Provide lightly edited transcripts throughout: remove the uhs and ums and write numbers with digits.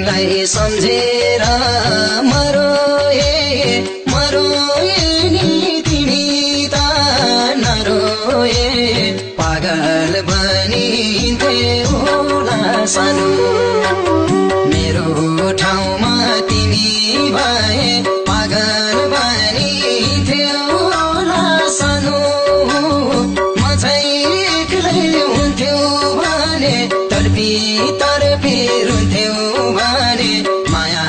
तिमीलाई सम्झेर मरोए नि तिमी त नरोए पागल बनिन्थ्यौ होला सानो मेरो ठाउँमा तिमी भए पागल बनिन्थ्यौ होला सानो म चाहिँ एक्लै हुन्थ्यौ भने तर्पी रुन्थ्यौ भने माया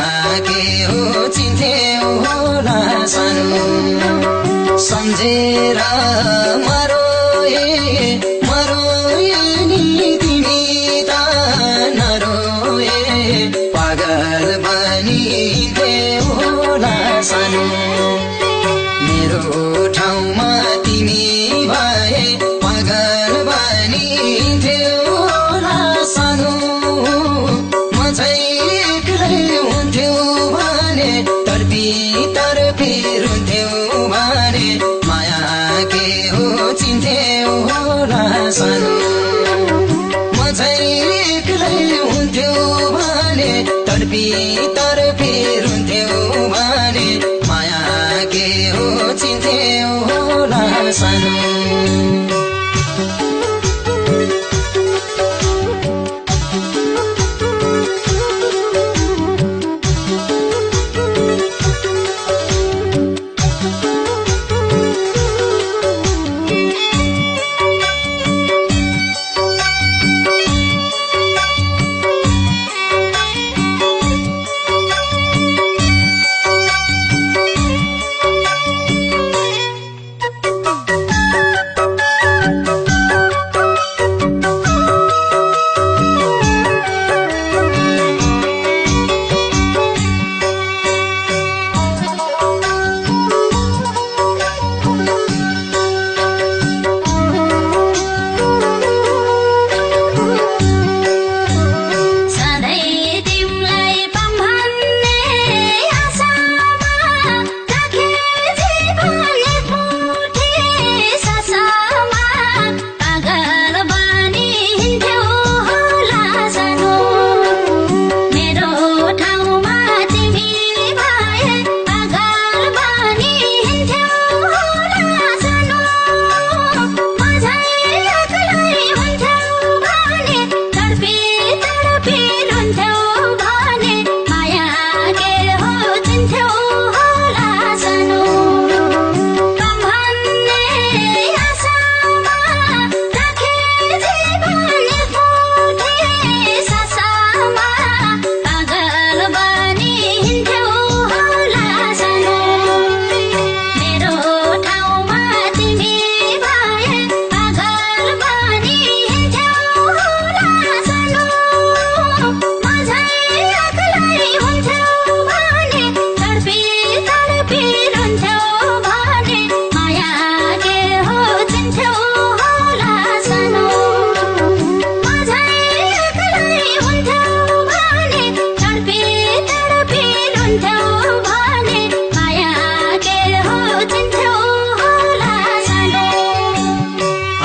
के हो चिन्थ्यौ होला सानो सम्झेर मरोए नि तिमी त नरोए पागल बनिन्थ्यौ होला सानो मेरो ठाउँमा तिमी भए पागल बनिन्थ्यौ होला सानो तर्पी रुन्थ्यौ भने माया के हो चिन्थ्यौ होला सानो म चाहिँ एक्लै हुन्थ्यौ भने तर्पी रुन्थ्यौ भने माया के हो चिन्थ्यौ होला सानो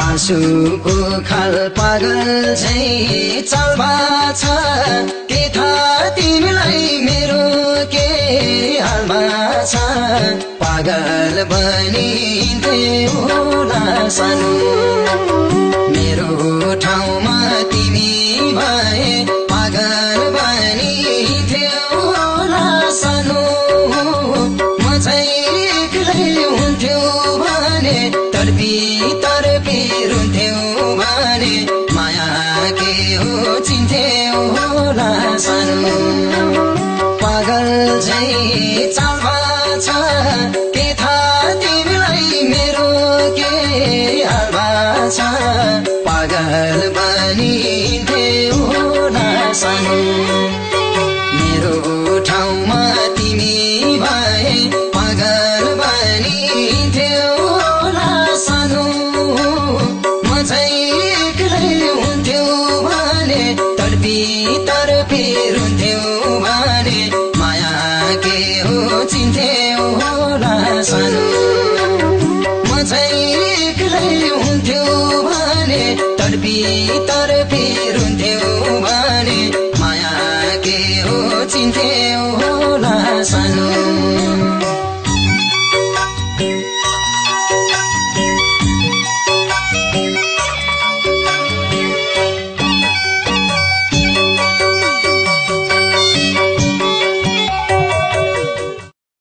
आँसुको खाल पागल झै चल्बा छ के थाहा तिमीलाई मेरो के हालमा छ पागल बनिन्थ्यौ होला सानो मेरो ठाउँमा तिमी भए पागल बनिन्थ्यौ होला सानो म चाहिँ एक्लै हुन्थ्यौ भने तर्पी रुन्थ्यौ भने माया के हो चिन्थ्यौ होला सानो पागल झै चालबा छ के थाहा तिमीलाई मेरो के हालमा छ पागल बनिन्थ्यौ होला सानो मेरो ठाउँमा तिमी भए पागल बनिन्थ्यौ होला सानो म चाहिँ एक्लै हुन्थ्यौ भने तर्पी रुन्थ्यौ भने माया के हो चिन्थ्यौ होला सानो म चाहिँ एक्लै हुन्थ्यौ भने तर्पी रुन्थ्यौ भने माया के हो चिन्थे होला सानो